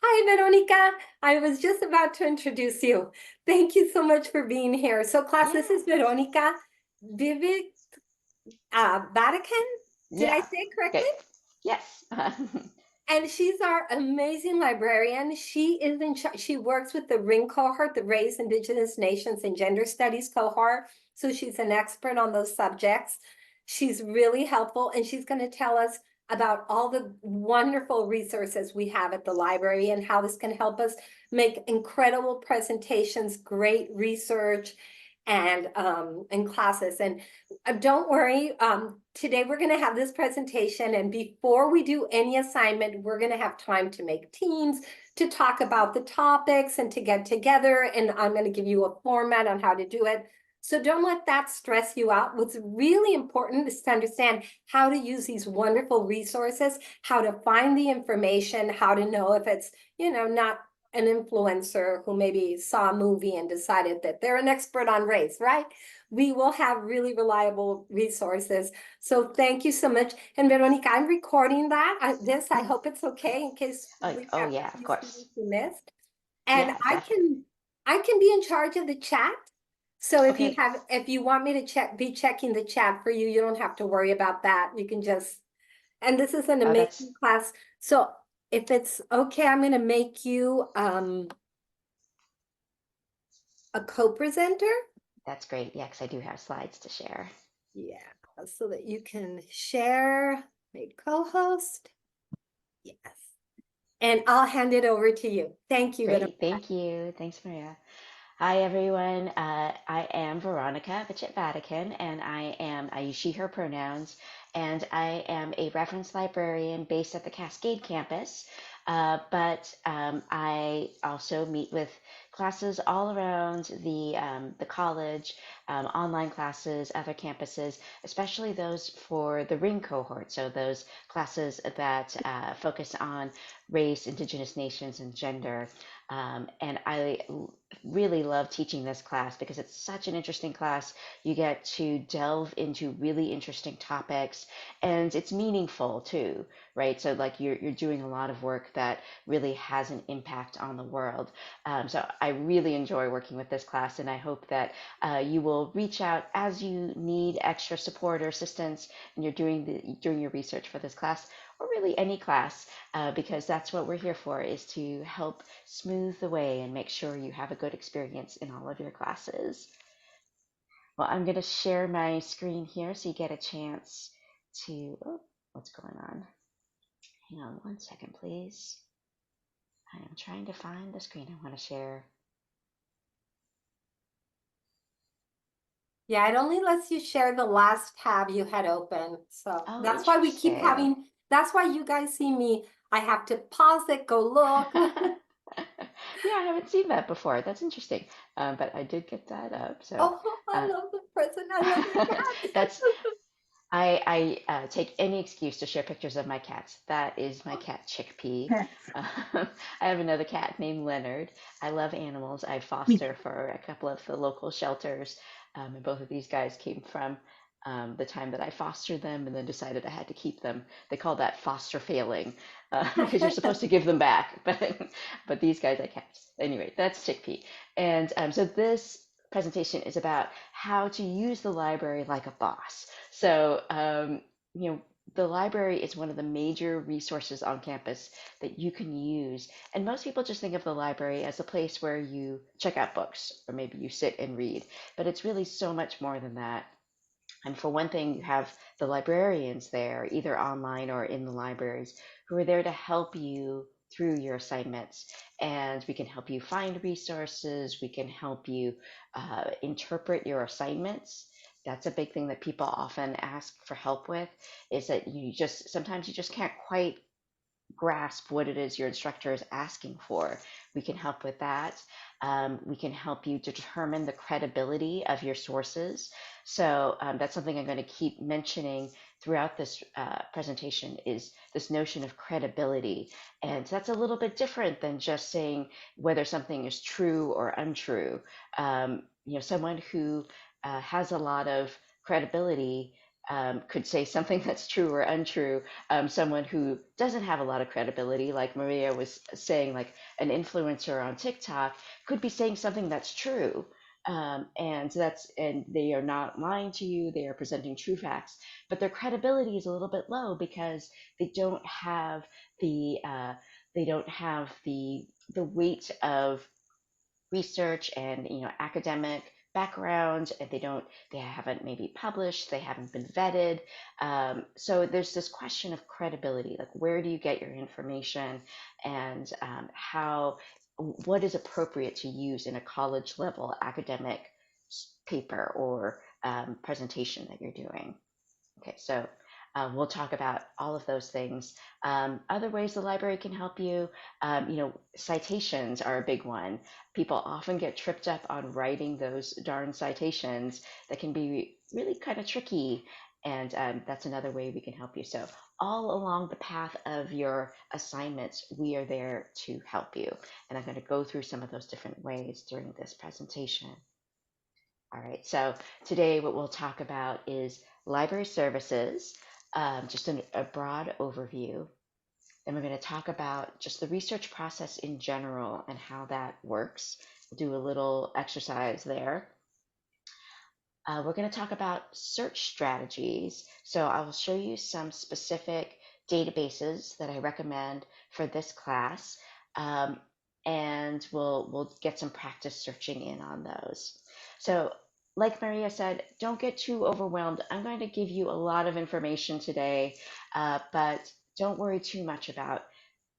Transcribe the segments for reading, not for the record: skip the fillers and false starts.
Hi, Veronica. I was just about to introduce you. Thank you so much for being here. So, class, this Yeah, is Veronica Vivic Vatican. Did I yeah, say it correctly? good. Yes. And she's our amazing librarian. She is in charge. She works with the RING cohort, the Race, Indigenous Nations, and Gender Studies cohort. So she's an expert on those subjects. She's really helpful, and she's going to tell us about all the wonderful resources we have at the library and how this can help us make incredible presentations, great research, and classes. And don't worry, today we're going to have this presentation, and before we do any assignment, we're going to have time to make teams, to talk about the topics, and to get together, and I'm going to give you a format on how to do it. So don't let that stress you out. What's really important is to understand how to use these wonderful resources, how to find the information, how to know if it's, not an influencer who maybe saw a movie and decided that they're an expert on race, right? We will have really reliable resources. So thank you so much. And Veronica, I'm recording that. I hope it's okay in case Oh, we oh have yeah, a of few course. students who missed. And Yeah, I definitely. can I can be in charge of the chat. So Okay. if you want me to be checking the chat for you, you don't have to worry about that. You can just, and this is an Oh, that's amazing class. So if it's okay, I'm going to make you a co-presenter. that's great. Yeah, because I do have slides to share. Yeah, so that you can share, make co-host. Yes. And I'll hand it over to you. Thank you, Veronica. Great. Thank you. Thanks, Maria. Hi, everyone. I am Veronica Vatican, and I use she, her pronouns, and I am a reference librarian based at the Cascade campus. But I also meet with classes all around the college, online classes, other campuses, especially those for the Ring cohort. So those classes that focus on race, indigenous nations, and gender. And I really love teaching this class because it's such an interesting class. You get to delve into really interesting topics and it's meaningful too, right? So like you're doing a lot of work that really has an impact on the world. So I really enjoy working with this class and I hope that you will reach out as you need extra support or assistance and you're doing your research for this class or really any class because that's what we're here for is to help smooth the way and make sure you have a good experience in all of your classes. Well, I'm going to share my screen here so you get a chance to, oh, what's going on? Hang on one second, please. I am trying to find the screen I want to share. Yeah, it only lets you share the last tab you had open. So Oh, that's why we keep interesting. having, that's why you guys see me. I have to pause it, go look. Yeah, I haven't seen that before. That's interesting. But I did get that up. So Oh, I uh, love the present. I love the cat. that's I take any excuse to share pictures of my cats. That is my cat Chickpea. I have another cat named Leonard. I love animals. I foster for a couple of the local shelters, and both of these guys came from the time that I fostered them and then decided I had to keep them. They call that foster failing because you're supposed to give them back, but these guys I kept. Anyway, that's Chickpea, and so this presentation is about how to use the library like a boss. So, the library is one of the major resources on campus that you can use. And most people just think of the library as a place where you check out books or maybe you sit and read. But it's really so much more than that. And for one thing, you have the librarians there, either online or in the libraries, who are there to help you through your assignments. And we can help you find resources, we can help you interpret your assignments. That's a big thing that people often ask for help with, is that sometimes you just can't quite grasp what it is your instructor is asking for. We can help with that. We can help you determine the credibility of your sources. So that's something I'm going to keep mentioning throughout this presentation is this notion of credibility. And that's a little bit different than just saying whether something is true or untrue. Someone who has a lot of credibility could say something that's true or untrue. Someone who doesn't have a lot of credibility, like Maria was saying, like an influencer on TikTok, could be saying something that's true. And they are not lying to you, they are presenting true facts, but their credibility is a little bit low because they don't have the weight of research and academic background, and they haven't maybe published, they haven't been vetted. So there's this question of credibility, like where do you get your information, and how what is appropriate to use in a college level academic paper or presentation that you're doing. Okay, so we'll talk about all of those things. Other ways the library can help you, citations are a big one. People often get tripped up on writing those darn citations that can be really kind of tricky, and that's another way we can help you. So all along the path of your assignments, we are there to help you. And I'm going to go through some of those different ways during this presentation. All right, so today what we'll talk about is library services, just a broad overview. Then we're going to talk about just the research process in general and how that works. We'll do a little exercise there. We're going to talk about search strategies. So I will show you some specific databases that I recommend for this class, and we'll get some practice searching in on those. So like Maria said, don't get too overwhelmed. I'm going to give you a lot of information today, but don't worry too much about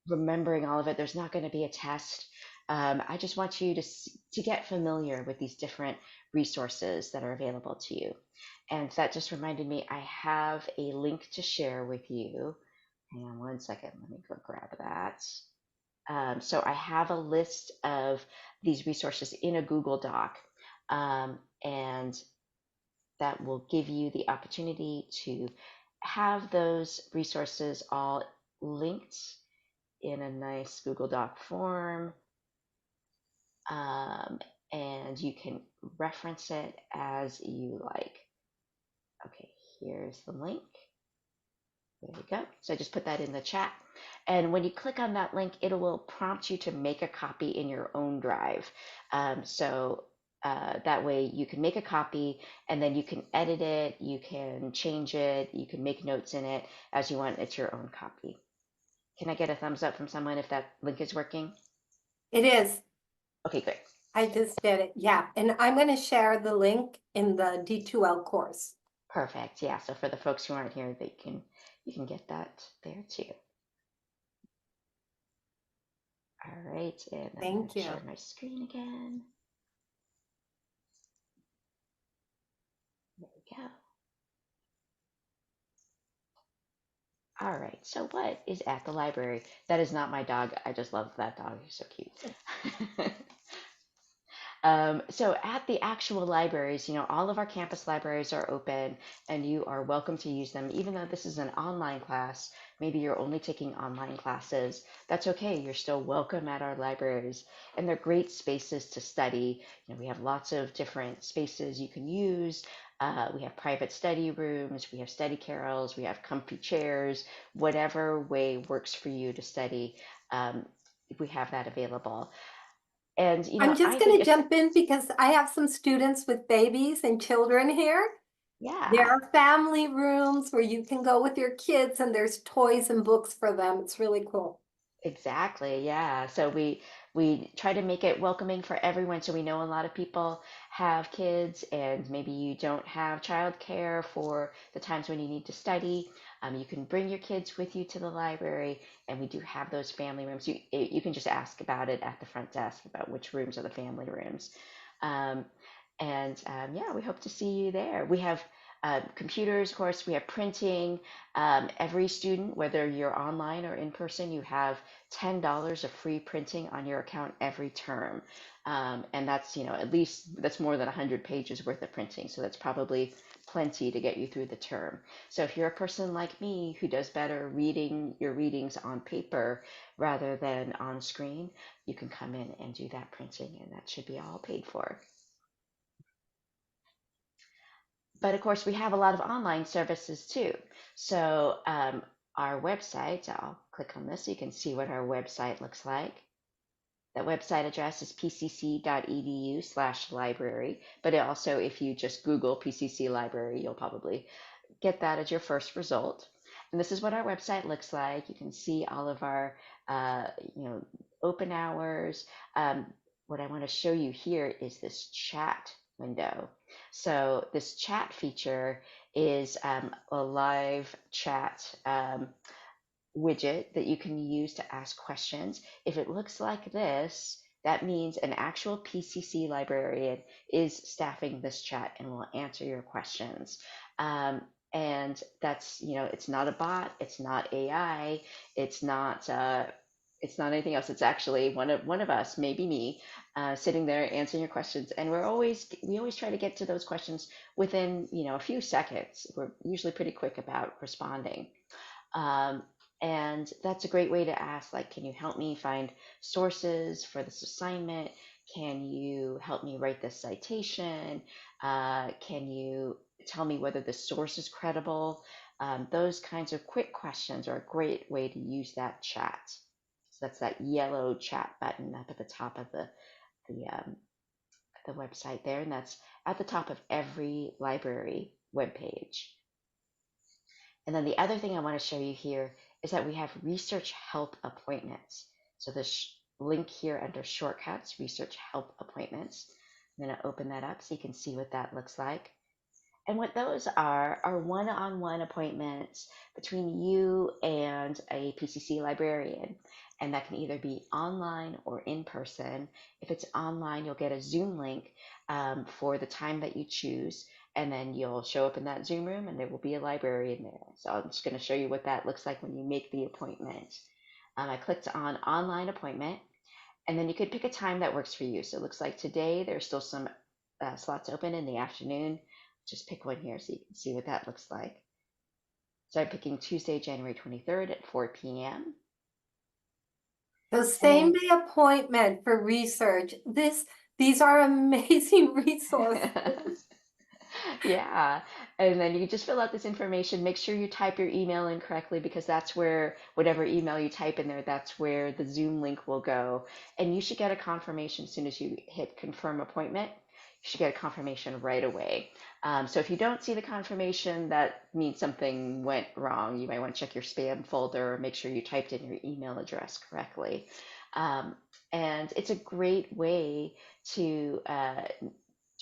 remembering all of it. There's not going to be a test. I just want you to get familiar with these different resources that are available to you. And that just reminded me, I have a link to share with you. Hang on one second, let me go grab that. So I have a list of these resources in a Google Doc, and that will give you the opportunity to have those resources all linked in a nice Google Doc form, and you can reference it as you like. Okay, here's the link. There we go. So I just put that in the chat. And when you click on that link, it will prompt you to make a copy in your own drive. That way you can make a copy and then you can edit it, you can change it, you can make notes in it as you want. It's your own copy. Can I get a thumbs up from someone if that link is working? It is. Okay, great. I just did it. Yeah. And I'm going to share the link in the D2L course. Perfect. Yeah. So for the folks who aren't here, you can get that there too. All right. And I'm going Thank to you. share my screen again. There we go. All right. So what is at the library? That is not my dog. I just love that dog. He's so cute. So at the actual libraries, all of our campus libraries are open and you are welcome to use them. Even though this is an online class, maybe you're only taking online classes, that's okay. You're still welcome at our libraries, and they're great spaces to study. We have lots of different spaces you can use. We have private study rooms, we have study carrels, we have comfy chairs, whatever way works for you to study. We have that available. And I'm I just going think to it's jump in because I have some students with babies and children here. There yeah, are family rooms where you can go with your kids and there's toys and books for them. It's really cool. exactly. Yeah. So we try to make it welcoming for everyone. So we know a lot of people have kids and maybe you don't have childcare for the times when you need to study. You can bring your kids with you to the library, and we do have those family rooms. You can just ask about it at the front desk about which rooms are the family rooms. Um, yeah, we hope to see you there. We have computers, of course, we have printing. Every student, whether you're online or in person, you have $10 of free printing on your account every term. And that's, at least that's more than 100 pages worth of printing. So that's probably plenty to get you through the term. So if you're a person like me who does better reading your readings on paper rather than on screen, you can come in and do that printing, and that should be all paid for. But of course, we have a lot of online services too. So our website, I'll click on this so you can see what our website looks like. That website address is pcc.edu/library. But also, if you just Google PCC library, you'll probably get that as your first result. And this is what our website looks like. You can see all of our, open hours. What I want to show you here is this chat window. So this chat feature is a live chat widget that you can use to ask questions. If it looks like this, that means an actual PCC librarian is staffing this chat and will answer your questions. And that's, it's not a bot, it's not AI, it's not anything else. It's actually one of us, maybe me, sitting there answering your questions. And we always try to get to those questions within a few seconds. We're usually pretty quick about responding. Um, and that's a great way to ask, like, can you help me find sources for this assignment? Can you help me write this citation? Can you tell me whether the source is credible? Those kinds of quick questions are a great way to use that chat. So that's that yellow chat button up at the top of the website there, and that's at the top of every library webpage. And then the other thing I want to show you here is that we have research help appointments. So this link here under shortcuts, research help appointments. I'm going to open that up so you can see what that looks like. And what those are one-on-one appointments between you and a PCC librarian. And that can either be online or in person. If it's online, you'll get a Zoom link for the time that you choose. And then you'll show up in that Zoom room and there will be a librarian there. So I'm just going to show you what that looks like when you make the appointment. I clicked on online appointment, and then you could pick a time that works for you. So it looks like today there's still some slots open in the afternoon. Just pick one here so you can see what that looks like. So I'm picking Tuesday, January 23rd at 4 p.m. The same day appointment for research. These are amazing resources. Yeah. And then you just fill out this information. Make sure you type your email in correctly, because that's where whatever email you type in there, that's where the Zoom link will go. And you should get a confirmation as soon as you hit confirm appointment. You should get a confirmation right away. So if you don't see the confirmation, that means something went wrong. You might want to check your spam folder or make sure you typed in your email address correctly. And it's a great way to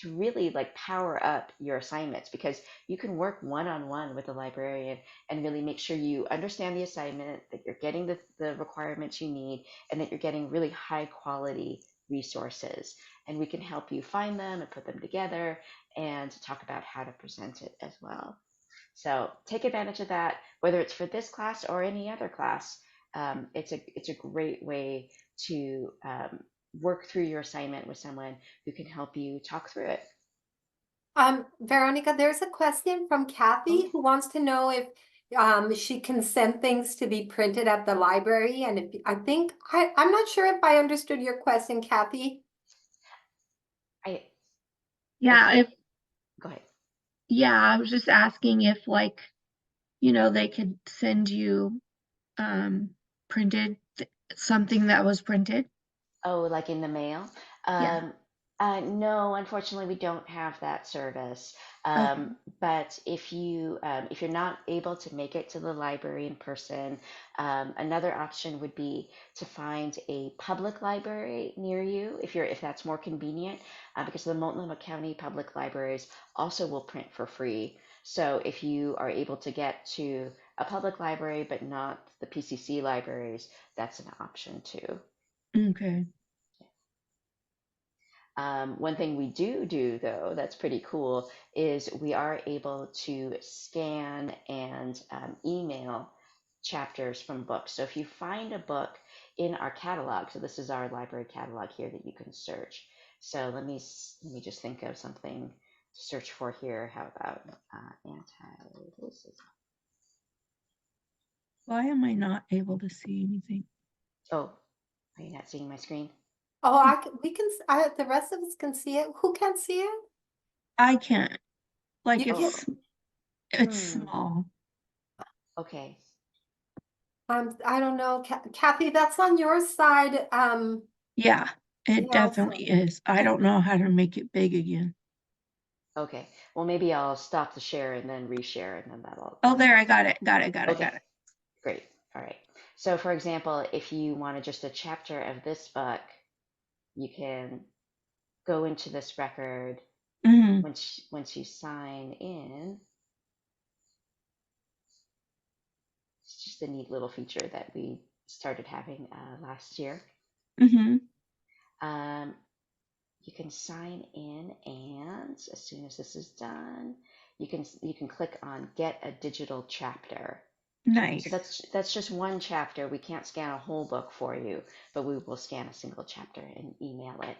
really like power up your assignments, because you can work one-on-one with the librarian and really make sure you understand the assignment, that you're getting the requirements you need, and that you're getting really high quality resources. And we can help you find them and put them together and talk about how to present it as well. So take advantage of that, whether it's for this class or any other class. It's a great way to work through your assignment with someone who can help you talk through it. Veronica, there's a question from Oh, Kathy who wants to know if she can send things to be printed at the library. And if I'm not sure if I understood your question, Kathy. I Yeah, think, if go ahead. yeah, I was just asking if like, they could send you printed something that was printed. Oh, like in the mail? Yeah. No, unfortunately, we don't have that service. Okay. But if you're not able to make it to the library in person, another option would be to find a public library near you, if that's more convenient, because the Multnomah County Public Libraries also will print for free. So if you are able to get to a public library but not the PCC libraries, that's an option too. Okay. One thing we do though, that's pretty cool, is we are able to scan and email chapters from books. So if you find a book in our catalog, so this is our library catalog here that you can search. So let me just think of something to search for here. How about anti-racism? Why am I not able to see anything? Oh, are you not seeing my screen? Oh, we can, the rest of us can see it. Who can see it? I can't. Like You can, it's Hmm. small. Okay. I don't know, Kathy, that's on your side. Yeah, it Yeah, definitely is. I don't know how to make it big again. Okay. Well, maybe I'll stop the share and then reshare, and then Oh, that'll there, I help. got it, got it, got it, Okay. got it. Great. All right. So, for example, if you wanted just a chapter of this book, you can go into this record Mm-hmm, once you sign in. It's just a neat little feature that we started having last year. mm-hmm. Um, you can sign in, and as soon as this is done, you can click on Get a Digital Chapter. So Nice. that's just one chapter. We can't scan a whole book for you, but we will scan a single chapter and email it.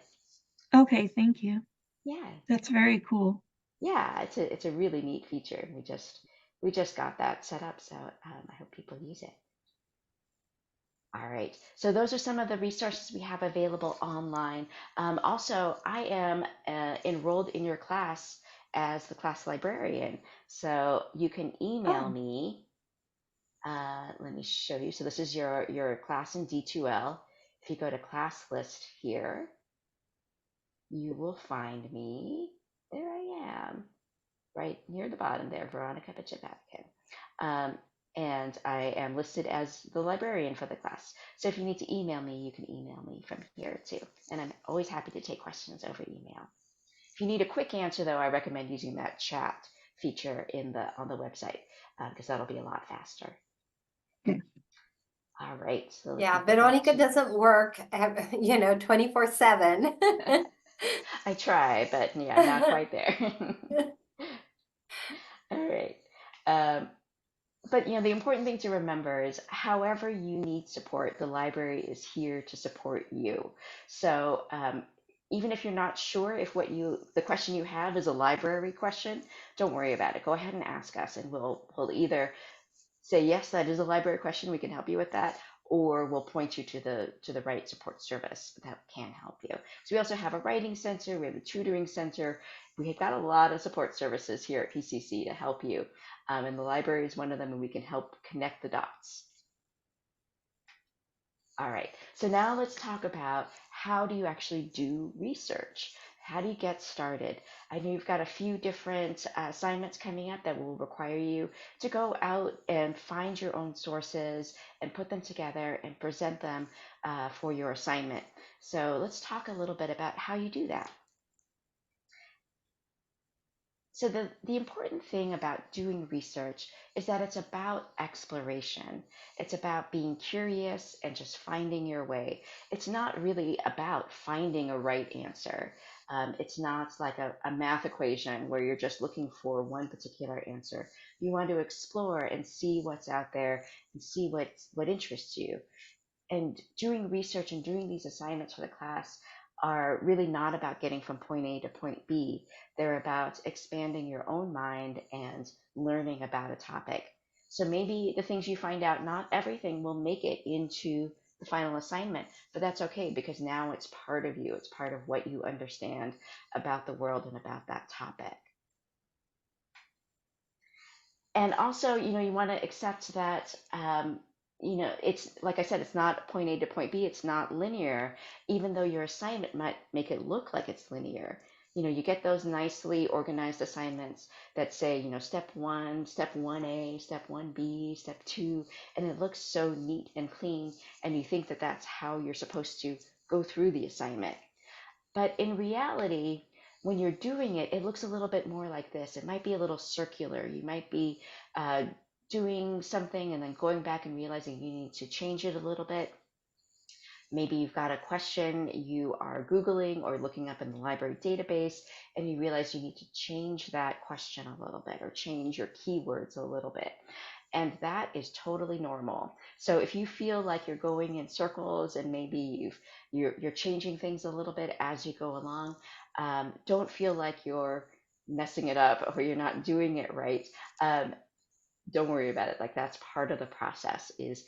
Okay, thank you. Yeah, That's very cool. yeah, it's a really neat feature. We just got that set up, so I hope people use it. All right, so those are some of the resources we have available online. Also, I am enrolled in your class as the class librarian, so you can email oh, me. Let me show you. So this is your class in D2L. If you go to class list here, you will find me. There I am, right near the bottom there, Veronica Pachapatkin. And I am listed as the librarian for the class. So if you need to email me, you can email me from here too. And I'm always happy to take questions over email. If you need a quick answer, though, I recommend using that chat feature on the website because that'll be a lot faster. Okay. All right, so let me yeah, go back Veronica to. doesn't work, 24/7. I try, but yeah, not quite there. All right. Um, but the important thing to remember is however you need support, the library is here to support you. So even if you're not sure if the question you have is a library question, don't worry about it. Go ahead and ask us, and we'll either say yes, that is a library question, we can help you with that, or we'll point you to the right support service that can help you. So we also have a writing center, we have a tutoring center, we've got a lot of support services here at PCC to help you, and the library is one of them, and we can help connect the dots. All right, so now let's talk about how do you actually do research? How do you get started? I know you've got a few different assignments coming up that will require you to go out and find your own sources and put them together and present them for your assignment. So let's talk a little bit about how you do that. So the important thing about doing research is that it's about exploration. It's about being curious and just finding your way. It's not really about finding a right answer. It's not like a math equation where you're just looking for one particular answer. You want to explore and see what's out there and see what interests you. And doing research and doing these assignments for the class are really not about getting from point A to point B. They're about expanding your own mind and learning about a topic. So maybe the things you find out, not everything will make it into the final assignment, but that's okay because now it's part of you. It's part of what you understand about the world and about that topic. And also, you want to accept that, it's like I said, it's not point A to point B, it's not linear, even though your assignment might make it look like it's linear. You get those nicely organized assignments that say, step one, step 1A, step 1B, step two, and it looks so neat and clean, and you think that that's how you're supposed to go through the assignment. But in reality, when you're doing it, it looks a little bit more like this. It might be a little circular. You might be uh, doing something and then going back and realizing you need to change it a little bit. Maybe you've got a question you are Googling or looking up in the library database, and you realize you need to change that question a little bit or change your keywords a little bit. And that is totally normal. So if you feel like you're going in circles and maybe you're changing things a little bit as you go along, don't feel like you're messing it up or you're not doing it right. Um, don't worry about it. Like that's part of the process is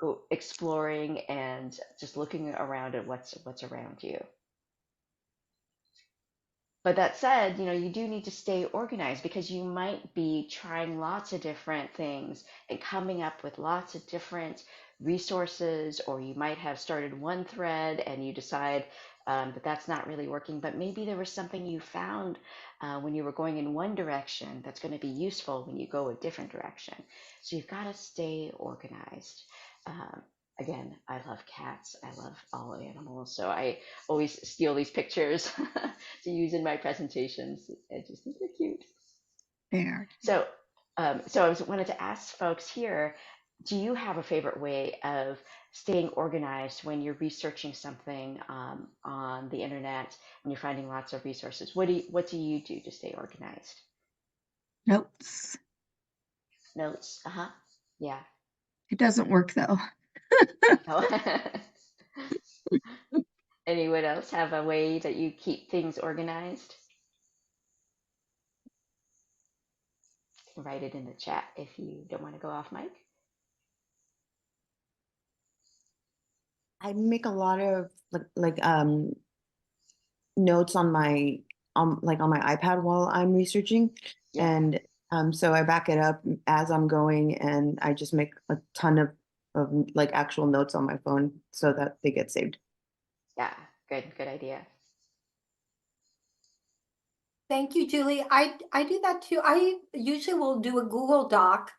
go exploring and just looking around at what's around you. But that said, you do need to stay organized because you might be trying lots of different things and coming up with lots of different resources, or you might have started one thread and you decide that that's not really working. But maybe there was something you found when you were going in one direction that's going to be useful when you go a different direction. So you've got to stay organized. Um, Again, I love cats. I love all animals. So I always steal these pictures to use in my presentations. I just think they're cute. There. So I wanted to ask folks here, do you have a favorite way of staying organized when you're researching something on the internet and you're finding lots of resources? What do you do to stay organized? Notes. Notes? Uh-huh. Yeah. It doesn't work though. Oh. Anyone else have a way that you keep things organized? Write it in the chat if you don't want to go off mic. I make a lot of notes on my on my iPad while I'm researching, Yeah. and so I back it up as I'm going, and I just make a ton of like actual notes on my phone so that they get saved. Yeah. Good idea. Thank you, Julie. I do that too. I usually will do a Google Doc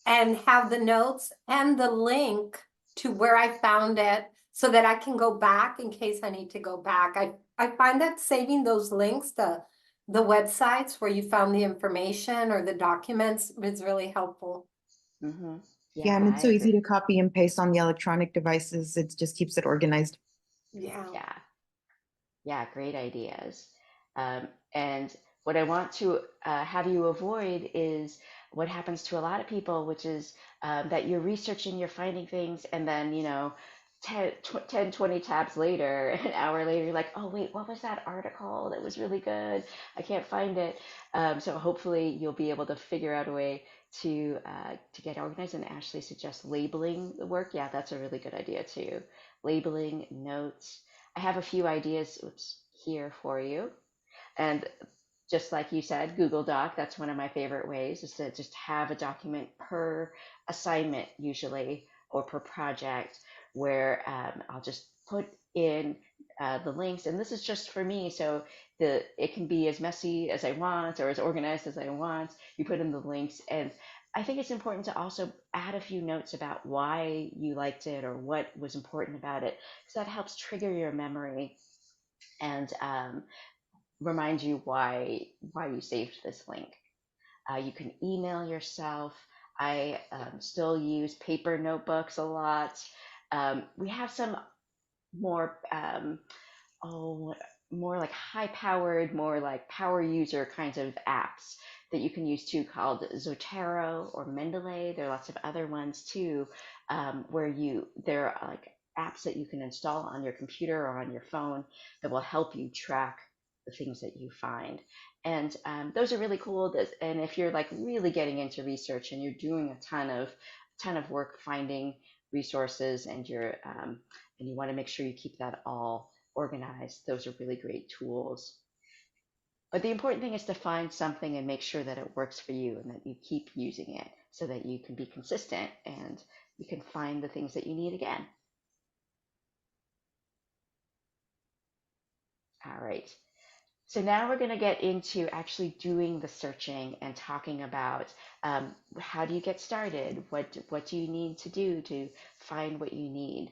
and have the notes and the link to where I found it so that I can go back in case I need to go back. I find that saving those links, the websites where you found the information or the documents is really helpful. Mm-hmm. Yeah, Yeah, and I it's so easy agree. to copy and paste on the electronic devices. It just keeps it organized. Yeah. Yeah. Yeah, great ideas. And what I want to have you avoid is what happens to a lot of people, which is that you're researching, you're finding things, and then, 10, 20 tabs later, an hour later, you're like, oh, wait, what was that article? That was really good. I can't find it. So hopefully you'll be able to figure out a way to get organized. And Ashley suggests labeling the work. Yeah, that's a really good idea too. Labeling notes. I have a few ideas, oops, here for you. And just like you said, Google Doc, that's one of my favorite ways, is to just have a document per assignment, usually, or per project, where I'll just put in the links. And this is just for me, so it can be as messy as I want or as organized as I want. You put in the links, and I think it's important to also add a few notes about why you liked it or what was important about it, because that helps trigger your memory and remind you why you saved this link. You can email yourself. I still use paper notebooks a lot. We have some more oh, more like high powered, more like power user kinds of apps that you can use too, called Zotero or Mendeley. There are lots of other ones too, where there are like apps that you can install on your computer or on your phone that will help you track the things that you find. And those are really cool. And if you're like really getting into research and you're doing a ton of work finding resources, and you want to make sure you keep that all organized, those are really great tools. But the important thing is to find something and make sure that it works for you and that you keep using it so that you can be consistent and you can find the things that you need again. All right. So now we're going to get into actually doing the searching and talking about how do you get started? What do you need to do to find what you need?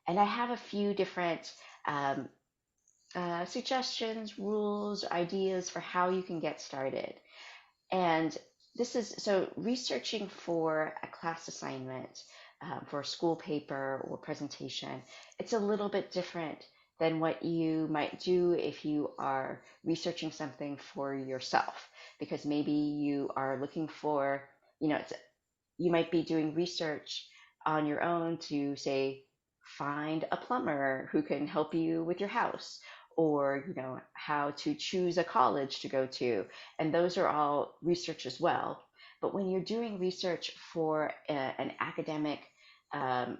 And I have a few different um, suggestions, rules, ideas for how you can get started. And this is so researching for a class assignment, for a school paper or presentation. It's a little bit different than what you might do if you are researching something for yourself, because maybe you are looking for, you might be doing research on your own to say find a plumber who can help you with your house, or how to choose a college to go to, and those are all research as well. But when you're doing research for an academic um,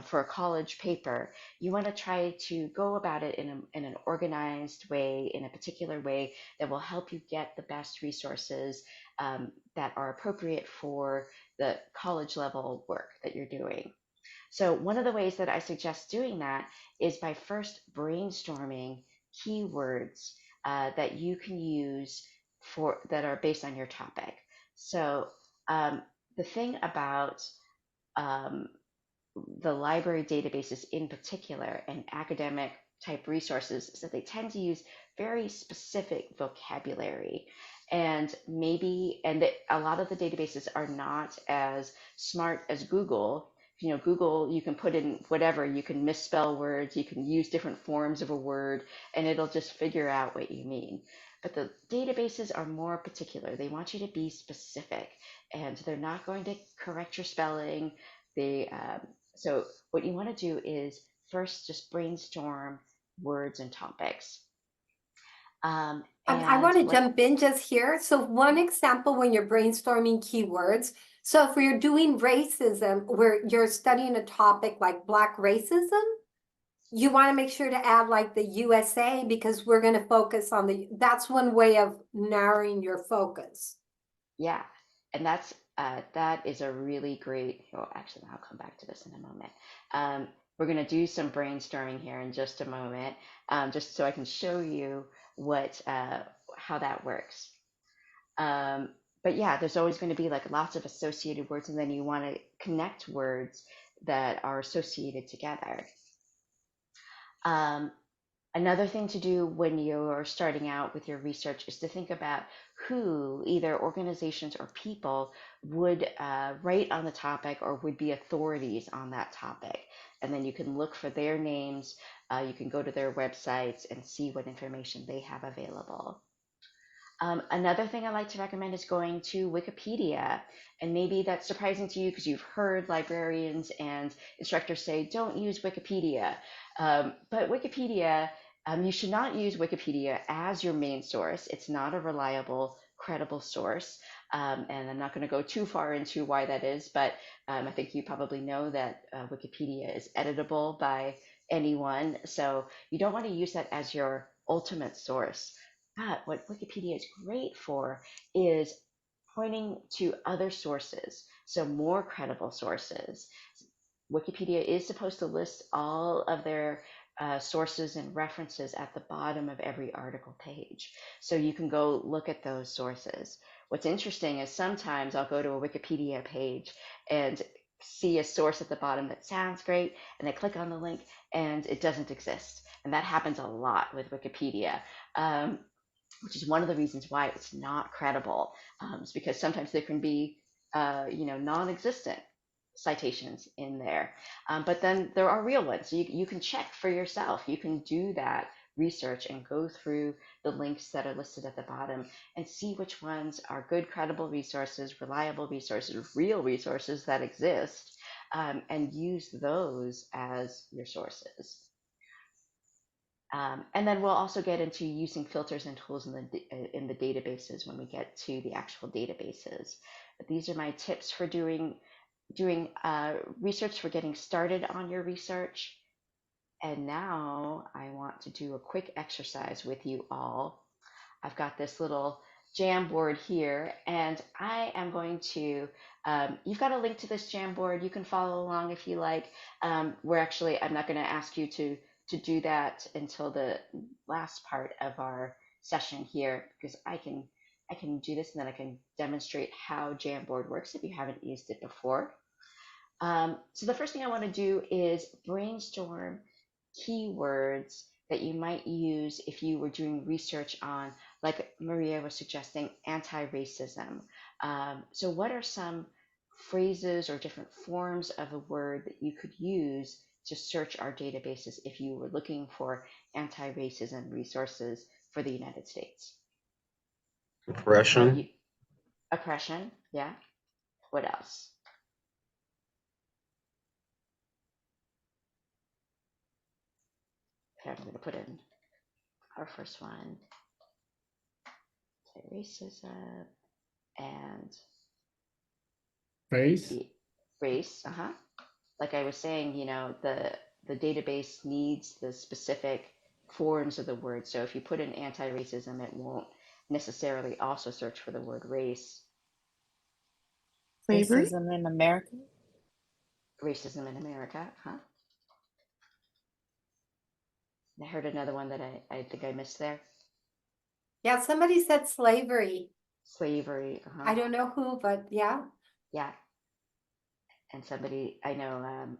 for a college paper, you want to try to go about it in an organized way, in a particular way that will help you get the best resources that are appropriate for the college level work that you're doing. So one of the ways that I suggest doing that is by first brainstorming keywords that you can use for that are based on your topic. So um, the thing about um, the library databases in particular and academic type resources is that they tend to use very specific vocabulary, and a lot of the databases are not as smart as Google. Google, you can put in whatever, you can misspell words, you can use different forms of a word, and it'll just figure out what you mean. But the databases are more particular. They want you to be specific, and they're not going to correct your spelling. So what you want to do is first just brainstorm words and topics. I And want to what jump in just here. So one example when you're brainstorming keywords. So if you're doing racism, where you're studying a topic like Black racism, you want to make sure to add like the USA because we're going to focus on that's one way of narrowing your focus. Yeah, and that is a really great. Well, actually, I'll come back to this in a moment. We're going to do some brainstorming here in just a moment, just so I can show you how that works. But yeah, there's always going to be like lots of associated words, and then you want to connect words that are associated together. Another thing to do when you're starting out with your research is to think about who, either organizations or people, would write on the topic or would be authorities on that topic. And then you can look for their names, you can go to their websites and see what information they have available. Another thing I like to recommend is going to Wikipedia. And maybe that's surprising to you because you've heard librarians and instructors say, don't use Wikipedia. But Wikipedia, you should not use Wikipedia as your main source. It's not a reliable, credible source. And I'm not going to go too far into why that is, but I think you probably know that Wikipedia is editable by anyone. So you don't want to use that as your ultimate source. But what Wikipedia is great for is pointing to other sources, so more credible sources. Wikipedia is supposed to list all of their sources and references at the bottom of every article page. So you can go look at those sources. What's interesting is sometimes I'll go to a Wikipedia page and see a source at the bottom that sounds great, and I click on the link and it doesn't exist. And that happens a lot with Wikipedia. Which is one of the reasons why it's not credible. Is because sometimes there can be, non-existent citations in there. But then there are real ones. So you can check for yourself. You can do that research and go through the links that are listed at the bottom and see which ones are good, credible resources, reliable resources, real resources that exist, and use those as your sources. And then we'll also get into using filters and tools in the databases when we get to the actual databases. But these are my tips for doing research, for getting started on your research. And now I want to do a quick exercise with you all. I've got this little Jamboard here, and I am going to, you've got a link to this Jamboard. You can follow along if you like. I'm not going to ask you to do that until the last part of our session here, because I can do this and then I can demonstrate how Jamboard works if you haven't used it before. So the first thing I want to do is brainstorm keywords that you might use if you were doing research on, like Maria was suggesting, anti-racism. So what are some phrases or different forms of a word that you could use to search our databases if you were looking for anti-racism resources for the United States? Oppression. Oppression, yeah. What else? Here, I'm going to put in our first one. Racism and Race. race. like I was saying, the database needs the specific forms of the word. So if you put in anti-racism, it won't necessarily also search for the word race. Slavery? Racism in America. Racism in America, huh? I heard another one that I think I missed there. Yeah, somebody said slavery. Slavery, I don't know who, but yeah. yeah. And somebody I know,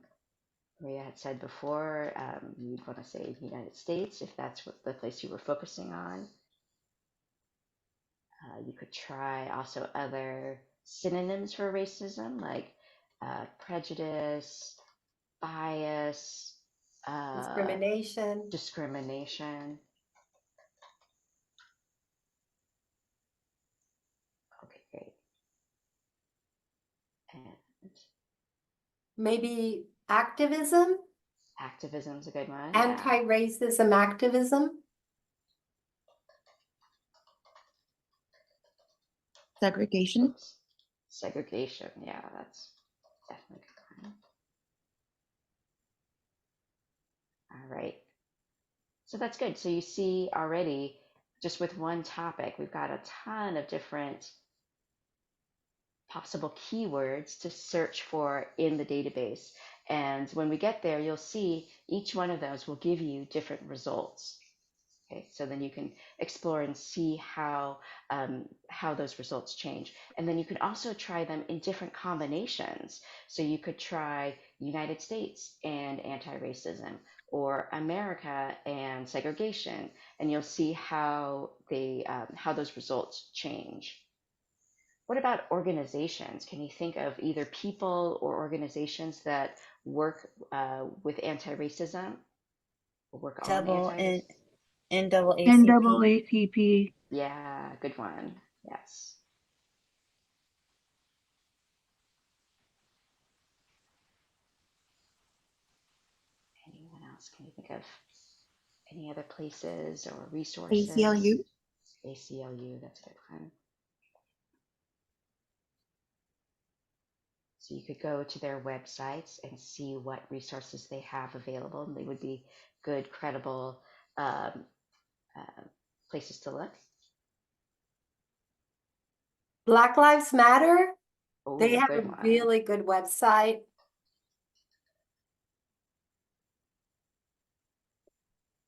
Maria had said before, you'd want to say United States if that's what the place you were focusing on. You could try also other synonyms for racism, like prejudice, bias, Discrimination. discrimination. Okay, great. And Maybe activism, activism is a good one. Yeah. anti-racism activism. Segregation? Oops. Segregation. Yeah, that's definitely a good one. All right. So that's good. So you see already, just with one topic, we've got a ton of different possible keywords to search for in the database. And when we get there, you'll see each one of those will give you different results. Okay, so then you can explore and see how those results change. And then you can also try them in different combinations. So you could try United States and anti-racism, or America and segregation, and you'll see how those results change. What about organizations? Can you think of either people or organizations that work with anti-racism or work on Double anti-racism? NAACP. NAACP. Yeah, good one. Yes. Anyone else? Can you think of any other places or resources? ACLU? ACLU, that's a good one. So you could go to their websites and see what resources they have available, and they would be good, credible um, places to look. Black Lives Matter. They Oh, have a good one. really good website.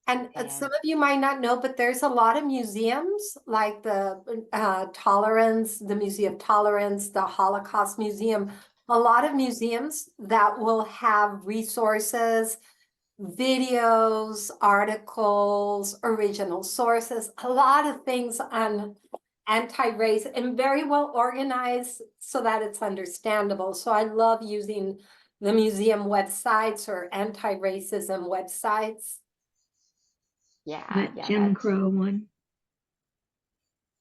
And some And of you might not know, but there's a lot of museums like the Tolerance, the Museum of Tolerance, the Holocaust Museum, a lot of museums that will have resources, videos, articles, original sources, a lot of things on anti-race and very well organized so that it's understandable. So I love using the museum websites or anti-racism websites. yeah, That yeah, Jim that's. Crow one.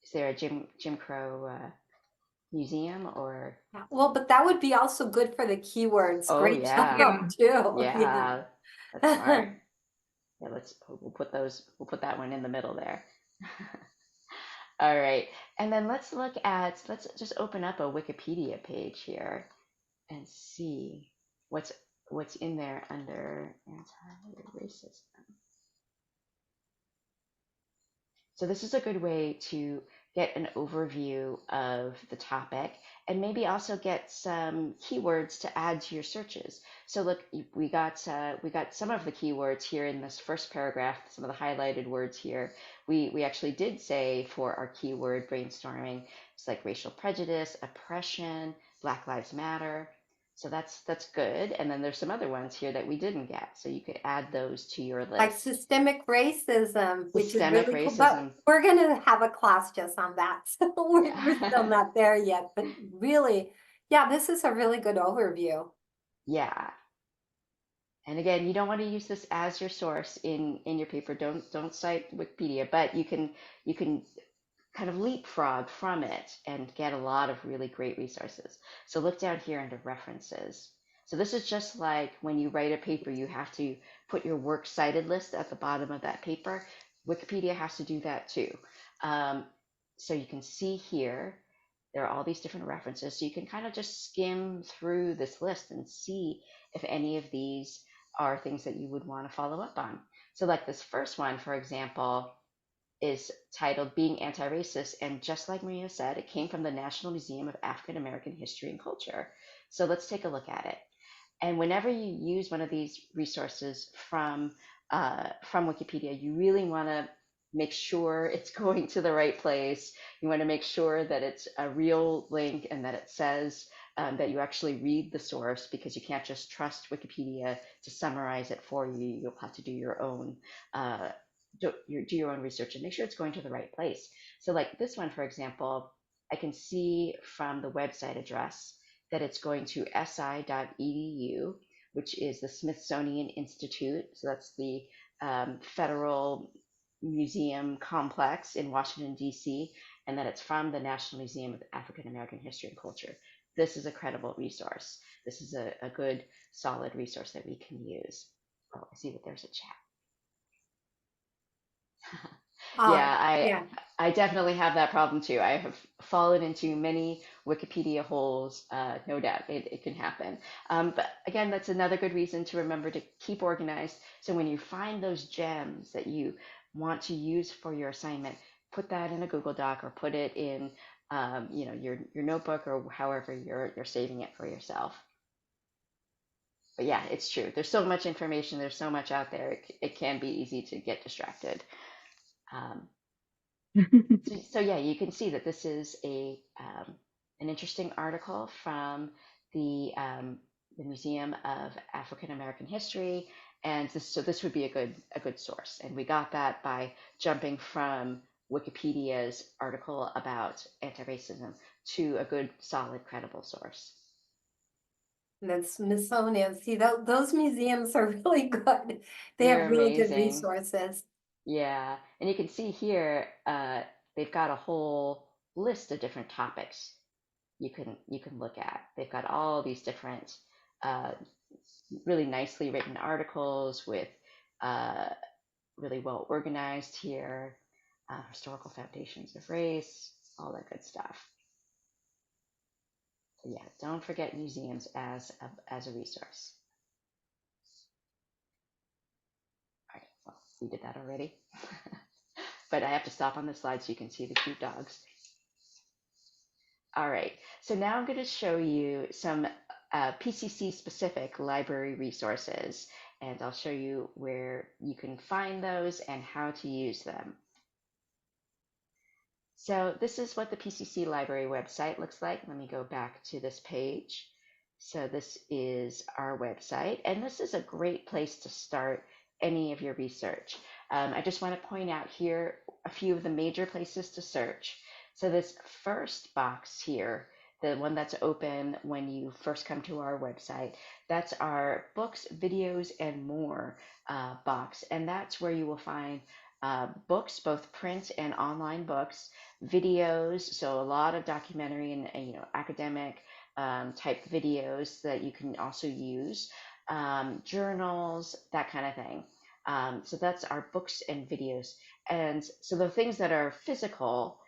Is there a Jim Crow museum or? Yeah, well, but that would be also good for the keywords. Oh Great yeah, job too. yeah, that's smart. Yeah, we'll put we'll put that one in the middle there. All right, and then let's just open up a Wikipedia page here and see what's what's in there under anti-racism. So this is a good way to get an overview of the topic and maybe also get some keywords to add to your searches. So look, we got some of the keywords here in this first paragraph, some of the highlighted words here. We actually did say for our keyword brainstorming, it's like racial prejudice, oppression, Black Lives Matter. So that's good. And then there's some other ones here that we didn't get. So you could add those to your list. Like systemic racism, which is Systemic really cool, but racism. we're gonna have a class just on that. So we're still not there yet, but really, yeah, this is a really good overview. Yeah. And again, you don't want to use this as your source in your paper. Don't cite Wikipedia, but you can kind of leapfrog from it and get a lot of really great resources. So look down here under references. So this is just like when you write a paper, you have to put your works cited list at the bottom of that paper. Wikipedia has to do that too. So you can see here There are all these different references, so you can kind of just skim through this list and see if any of these are things that you would want to follow up on. So like this first one, for example, is titled Being Anti-Racist, and just like Maria said, it came from the National Museum of African American History and Culture. So let's take a look at it. And whenever you use one of these resources from Wikipedia, you really want to make sure it's going to the right place. You want to make sure that it's a real link and that it says that you actually read the source, because you can't just trust Wikipedia to summarize it for you. You'll have to do your own do your own research and make sure it's going to the right place. So like this one, for example, I can see from the website address that it's going to si.edu, which is the Smithsonian Institute. So that's the Federal Museum complex in Washington, D.C., and that it's from the National Museum of African American History and Culture. This is a credible resource. This is a good, solid resource that we can use. Oh, I see that there's a chat. Yeah, Yeah, I definitely have that problem too. I have fallen into many Wikipedia holes. No doubt, it can happen. But again, that's another good reason to remember to keep organized. So when you find those gems that you want to use for your assignment, put that in a Google Doc or put it in, your notebook or however you're saving it for yourself. But yeah, it's true. There's so much information. There's so much out there. It can be easy to get distracted. Um, so yeah, you can see that this is an interesting article from the Museum of African American History, and this would be a good source. And we got that by jumping from Wikipedia's article about anti-racism to a good, solid, credible source. and the Smithsonian, see, those museums are really good. They They're have really good amazing. resources. Yeah, and you can see here they've got a whole list of different topics you can look at. They've got all these different uh, really nicely written articles with uh, really well organized here, historical foundations of race, all that good stuff. So yeah, don't forget museums as a resource. All right, well, we did that already. But I have to stop on the slide so you can see the cute dogs. All right, so now I'm going to show you some PCC specific library resources, and I'll show you where you can find those and how to use them. So this is what the PCC library website looks like. Let me go back to this page. So this is our website, and this is a great place to start any of your research. I just want to point out here a few of the major places to search. So this first box here, the one that's open when you first come to our website, that's our books, videos, and more box. And that's where you will find books, both print and online books, videos, so a lot of documentary and academic type videos that you can also use, journals, that kind of thing. So that's our books and videos. And so the things that are physical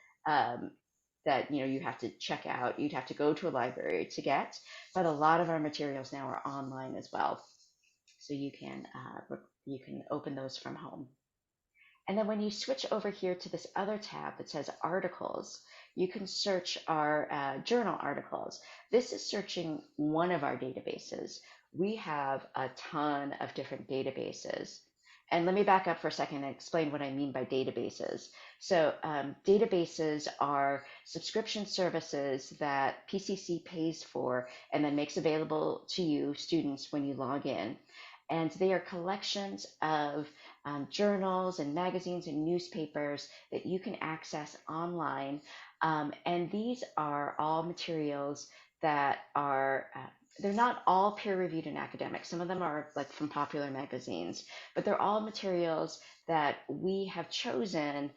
that you have to check out, you'd have to go to a library to get, but a lot of our materials now are online as well. So you can open those from home. And then when you switch over here to this other tab that says articles, you can search our journal articles. This is searching one of our databases. We have a ton of different databases. And let me back up for a second and explain what I mean by databases. So databases are subscription services that PCC pays for and then makes available to you, students, when you log in. And they are collections of journals and magazines and newspapers that you can access online. And these are all materials that are, they're not all peer reviewed and academic. Some of them are like from popular magazines, but they're all materials that we have chosen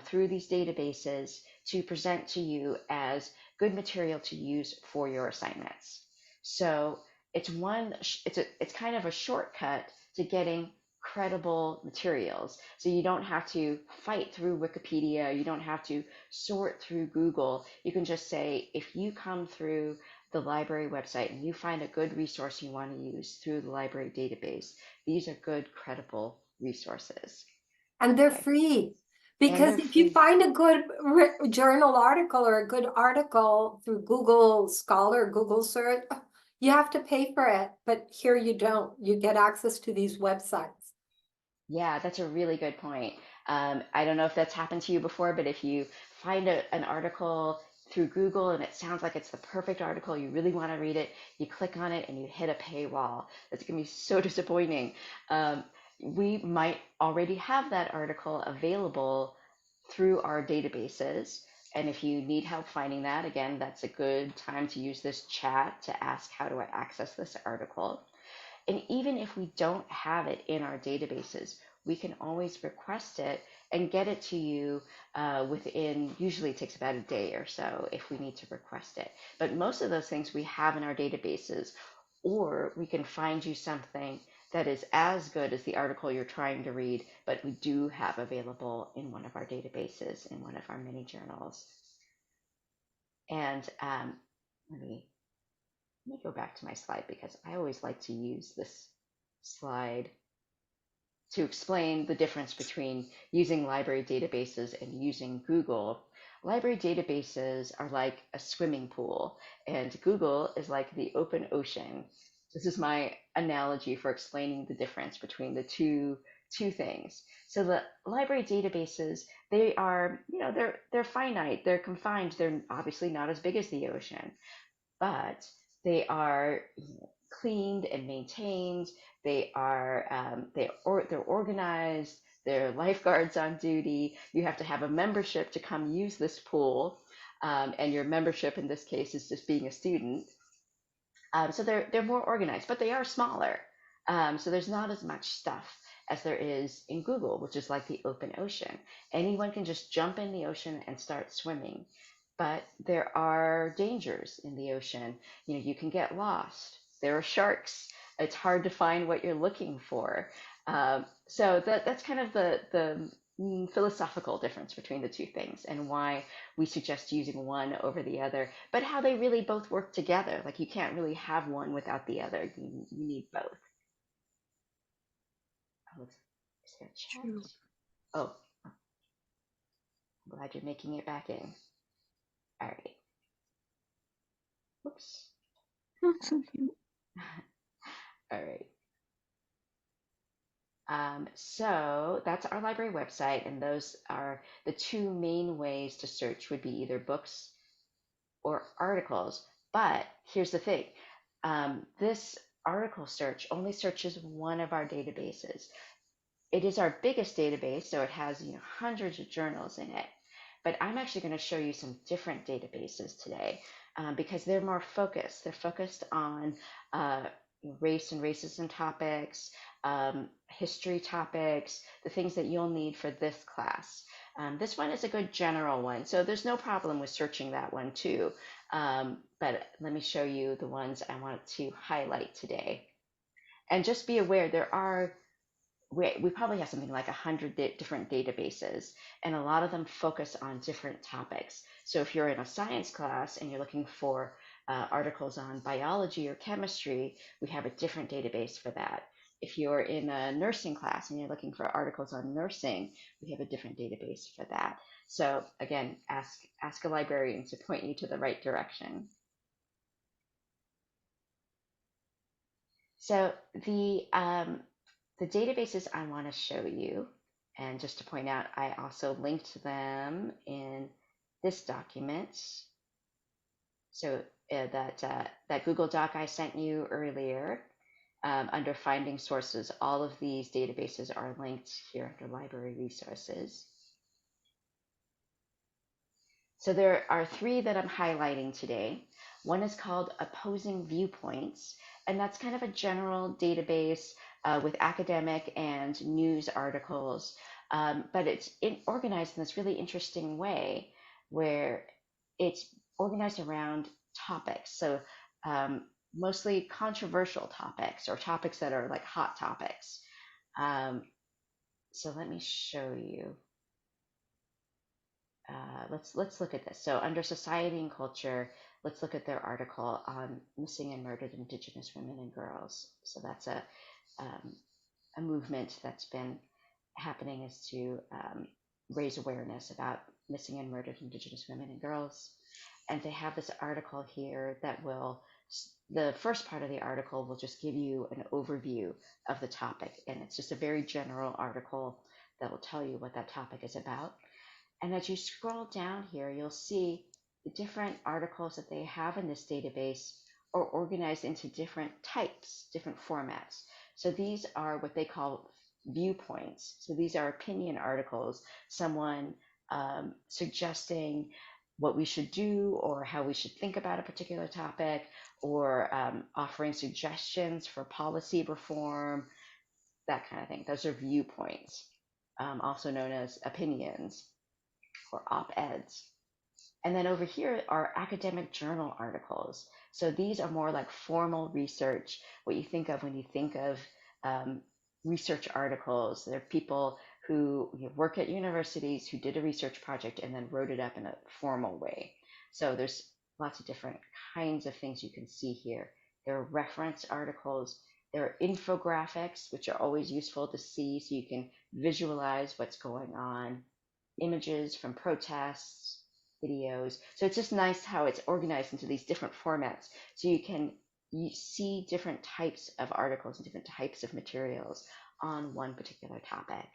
through these databases to present to you as good material to use for your assignments. So it's kind of a shortcut to getting credible materials. So you don't have to fight through Wikipedia, you don't have to sort through Google. You can just say, if you come through the library website and you find a good resource you want to use through the library database, these are good, credible resources. And they're Okay. free. And Because they're if you free. find a good journal article or a good article through Google Scholar, Google search, you have to pay for it. But here you don't. You get access to these websites. Yeah, that's a really good point. I don't know if that's happened to you before, but if you find an article through Google and it sounds like it's the perfect article, you really want to read it, you click on it and you hit a paywall. That's going to be so disappointing. We might already have that article available through our databases. And if you need help finding that, again, that's a good time to use this chat to ask, how do I access this article? And even if we don't have it in our databases, we can always request it and get it to you within, usually it takes about a day or so if we need to request it. But most of those things we have in our databases, or we can find you something that is as good as the article you're trying to read, but we do have available in one of our databases, in one of our mini journals. And let me go back to my slide because I always like to use this slide to explain the difference between using library databases and using Google. Library databases are like a swimming pool, and Google is like the open ocean. This is my analogy for explaining the difference between the two things. So the library databases, they are, they're finite, they're confined, they're obviously not as big as the ocean, but they are cleaned and maintained. They are they're organized. There are lifeguards on duty. You have to have a membership to come use this pool, and your membership in this case is just being a student. So they're more organized, but they are smaller. So there's not as much stuff as there is in Google, which is like the open ocean. Anyone can just jump in the ocean and start swimming. But there are dangers in the ocean. You can get lost. There are sharks. It's hard to find what you're looking for. So that's kind of the philosophical difference between the two things, and why we suggest using one over the other, but how they really both work together. Like, you can't really have one without the other. You need both. Oh, is there a chat? True. Oh, I'm glad you're making it back in. All right. Whoops. That's so cute. All right. So that's our library website, and those are the two main ways to search, would be either books or articles. But here's the thing. This article search only searches one of our databases. It is our biggest database, so it has hundreds of journals in it. But I'm actually going to show you some different databases today, because they're more focused. They're focused on race and racism topics, history topics, the things that you'll need for this class. This one is a good general one, so there's no problem with searching that one too. But let me show you the ones I want to highlight today. And just be aware, we probably have something like 100 different databases, and a lot of them focus on different topics. So if you're in a science class and you're looking for articles on biology or chemistry, we have a different database for that. If you're in a nursing class and you're looking for articles on nursing, we have a different database for that. So again, ask a librarian to point you to the right direction. So the databases I want to show you, and just to point out, I also linked them in this document. So that Google Doc I sent you earlier, under Finding Sources, all of these databases are linked here under Library Resources. So there are three that I'm highlighting today. One is called Opposing Viewpoints, and that's kind of a general database with academic and news articles, but it's organized in this really interesting way where it's organized around topics. So mostly controversial topics, or topics that are like hot topics. So let me show you. Let's look at this. So under society and culture, let's look at their article on missing and murdered Indigenous women and girls. So that's a movement that's been happening is to raise awareness about missing and murdered Indigenous women and girls. And they have this article here that will, the first part of the article will just give you an overview of the topic. And it's just a very general article that will tell you what that topic is about. And as you scroll down here, you'll see the different articles that they have in this database are organized into different types, different formats. So these are what they call viewpoints. So these are opinion articles, someone suggesting what we should do or how we should think about a particular topic, or offering suggestions for policy reform, that kind of thing. Those are viewpoints, also known as opinions or op-eds. And then over here are academic journal articles. So these are more like formal research, what you think of when you think of research articles. They're people who work at universities who did a research project and then wrote it up in a formal way. So there's lots of different kinds of things you can see here. There are reference articles. There are infographics, which are always useful to see so you can visualize what's going on. Images from protests, videos. So it's just nice how it's organized into these different formats. So you see different types of articles and different types of materials on one particular topic.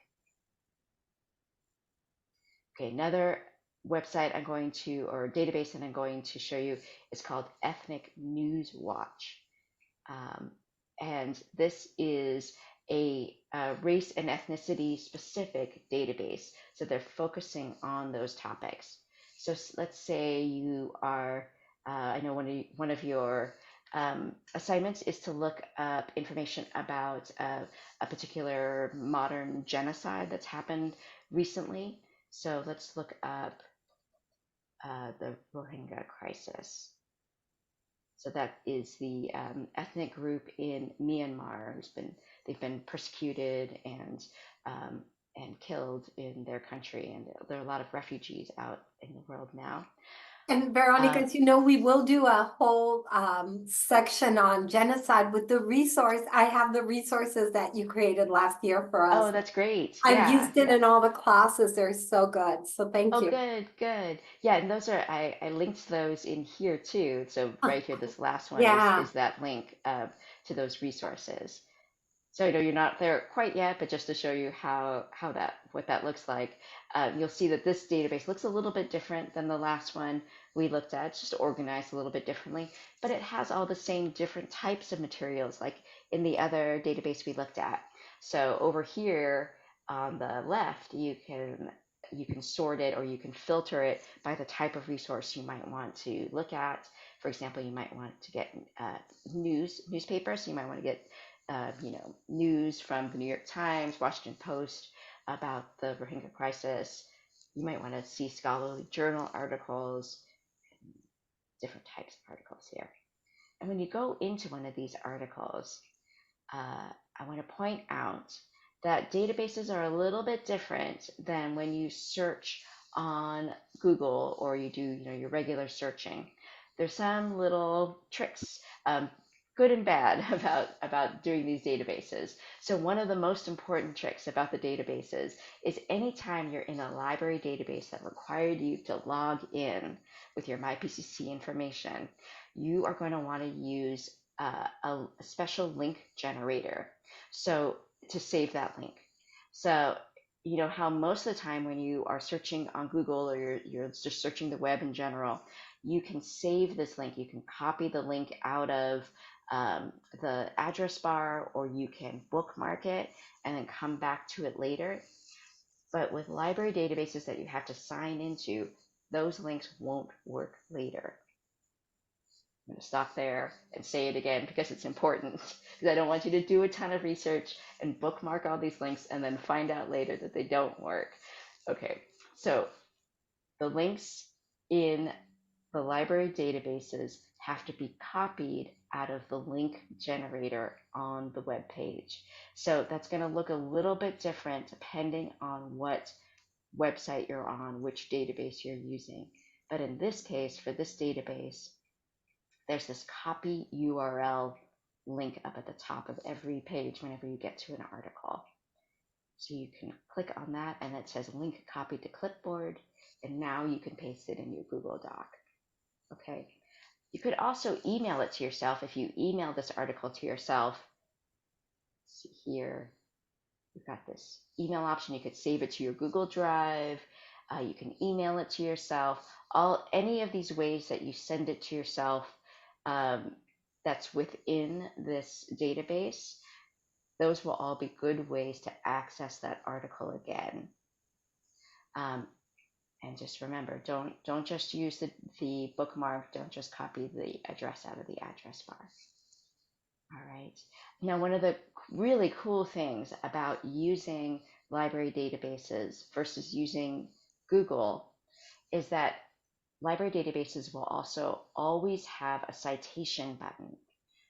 Okay, another website I'm going to, or database that I'm going to show you is called Ethnic News Watch. And this is a race and ethnicity specific database. So they're focusing on those topics. So let's say you are, I know one of your assignments is to look up information about a particular modern genocide that's happened recently. So let's look up the Rohingya crisis. So that is the ethnic group in Myanmar they've been persecuted and killed in their country, and there are a lot of refugees out in the world now. And Veronica, as you know, we will do a whole section on genocide with the resource. I have the resources that you created last year for us. Oh, that's great. I've used it in all the classes. They're so good. So thank you. Oh, good. Yeah, and those are, I linked those in here too. So right here, this last one is that link to those resources. So I know you're not there quite yet, but just to show you what that looks like, you'll see that this database looks a little bit different than the last one we looked at. It's just organized a little bit differently, but it has all the same different types of materials like in the other database we looked at. So over here on the left, you can sort it, or you can filter it by the type of resource you might want to look at. For example, you might want to get newspapers. So you might want to get news from the New York Times, Washington Post about the Rohingya crisis. You might want to see scholarly journal articles, different types of articles here. And when you go into one of these articles, I want to point out that databases are a little bit different than when you search on Google or you do your regular searching. There's some little tricks, good and bad, about doing these databases. So one of the most important tricks about the databases is anytime you're in a library database that required you to log in with your MyPCC information, you are going to want to use a special link generator so to save that link. So you know how most of the time when you are searching on Google or you're just searching the web in general, you can save this link. You can copy the link out of the address bar, or you can bookmark it and then come back to it later. But with library databases that you have to sign into, those links won't work later. I'm going to stop there and say it again because it's important, because I don't want you to do a ton of research and bookmark all these links and then find out later that they don't work. Okay, so the links in the library databases have to be copied out of the link generator on the web page. So that's going to look a little bit different depending on what website you're on, which database you're using. But in this case, for this database, there's this copy URL link up at the top of every page whenever you get to an article. So you can click on that and it says link copied to clipboard, and now you can paste it in your Google Doc. Okay. You could also email it to yourself. If you email this article to yourself, see here, you've got this email option. You could save it to your Google Drive. You can email it to yourself. Any of these ways that you send it to yourself, that's within this database, those will all be good ways to access that article again. And just remember, don't just use the bookmark. Don't just copy the address out of the address bar. All right. Now, one of the really cool things about using library databases versus using Google is that library databases will also always have a citation button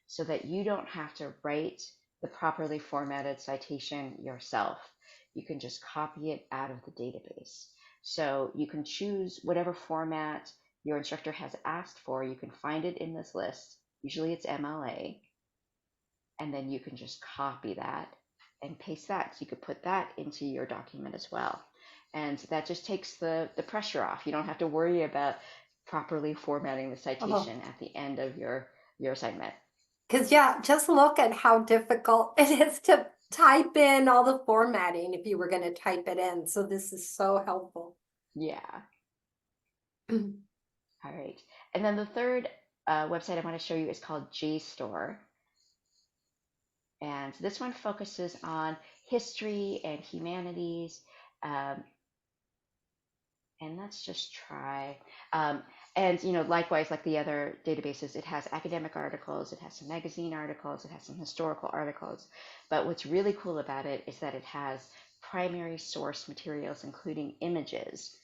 so that you don't have to write the properly formatted citation yourself. You can just copy it out of the database. So you can choose whatever format your instructor has asked for. You can find it in this list. Usually it's MLA. And then you can just copy that and paste that. So you could put that into your document as well. And that just takes the pressure off. You don't have to worry about properly formatting the citation at the end of your assignment. Because, yeah, just look at how difficult it is to type in all the formatting if you were going to type it in. So this is so helpful. Yeah. All right. And then the third website I want to show you is called JSTOR. And this one focuses on history and humanities. And let's just try. And likewise, like the other databases, it has academic articles, it has some magazine articles, it has some historical articles. But what's really cool about it is that it has primary source materials, including images.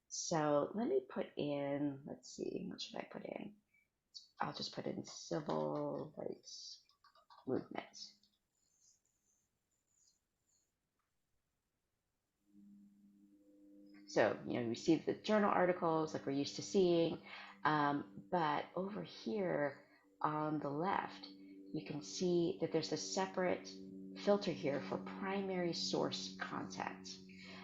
So let me put in, let's see, what should I put in? I'll just put in civil rights movement. So, we see the journal articles like we're used to seeing, but over here on the left, you can see that there's a separate filter here for primary source content.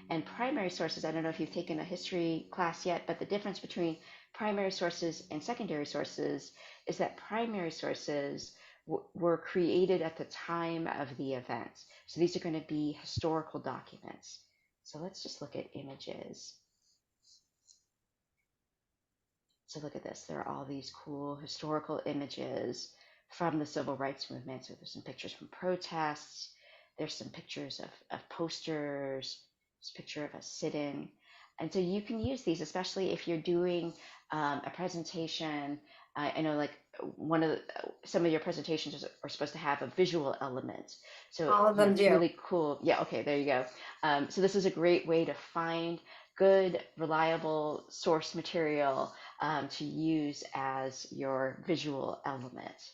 And primary sources, I don't know if you've taken a history class yet, but the difference between primary sources and secondary sources is that primary sources were created at the time of the event. So these are going to be historical documents. So let's just look at images. So look at this. There are all these cool historical images from the civil rights movement. So there's some pictures from protests. There's some pictures of posters. There's a picture of a sit-in. And so you can use these, especially if you're doing a presentation. I know like some of your presentations are supposed to have a visual element. So All of them it's do. really cool. Yeah, okay, there you go. So this is a great way to find good, reliable source material to use as your visual element.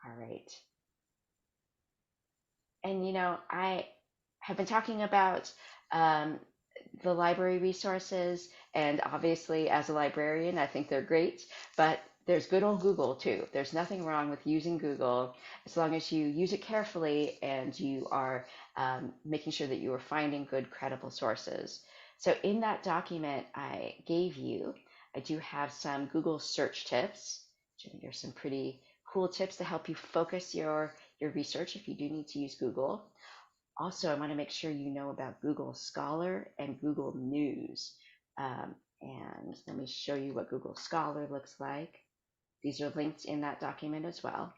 All right. And I have been talking about the library resources, and obviously as a librarian, I think they're great, but there's good old Google too. There's nothing wrong with using Google as long as you use it carefully and you are making sure that you are finding good, credible sources. So in that document I gave you, I do have some Google search tips. I think there's some pretty cool tips to help you focus your research if you do need to use Google. Also, I want to make sure you know about Google Scholar and Google News. And let me show you what Google Scholar looks like. These are linked in that document as well.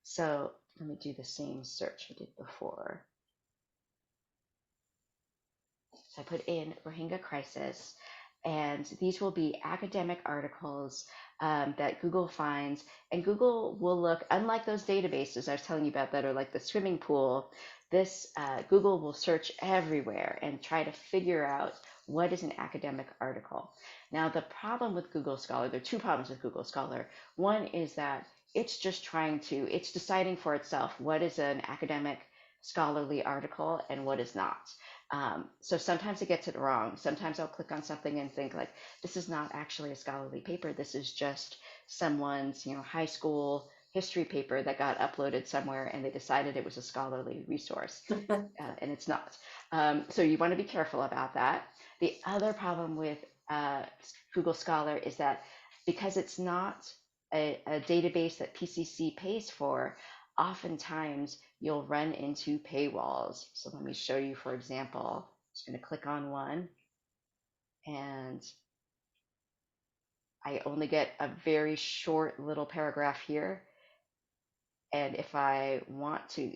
So let me do the same search I did before. So I put in Rohingya crisis, and these will be academic articles that Google finds. And Google will look, unlike those databases I was telling you about that are like the swimming pool, this Google will search everywhere and try to figure out what is an academic article. Now, the problem with Google Scholar, there are two problems with Google Scholar. One is that it's just it's deciding for itself what is an academic scholarly article and what is not. So sometimes it gets it wrong. Sometimes I'll click on something and think like, this is not actually a scholarly paper. This is just someone's, high school history paper that got uploaded somewhere and they decided it was a scholarly resource, and it's not. So you want to be careful about that. The other problem with Google Scholar is that because it's not a database that PCC pays for, oftentimes you'll run into paywalls. So let me show you, for example, I'm just going to click on one and I only get a very short little paragraph here. And if I want to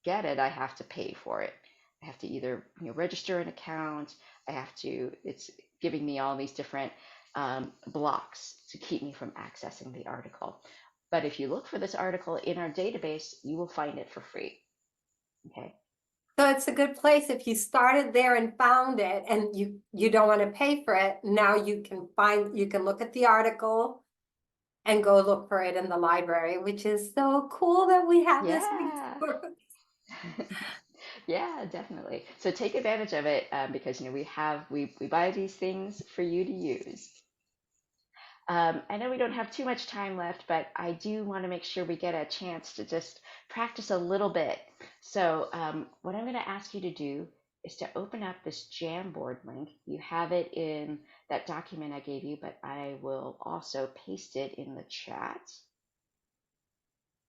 get it, I have to pay for it. I have to either register an account. It's giving me all these different blocks to keep me from accessing the article. But if you look for this article in our database, you will find it for free. Okay. So it's a good place if you started there and found it and you don't want to pay for it. Now you can look at the article and go look for it in the library, which is so cool that we have this Yeah. resource. Yeah, definitely. So take advantage of it because we buy these things for you to use. I know we don't have too much time left, but I do want to make sure we get a chance to just practice a little bit. So what I'm going to ask you to do is to open up this Jamboard link. You have it in that document I gave you, but I will also paste it in the chat.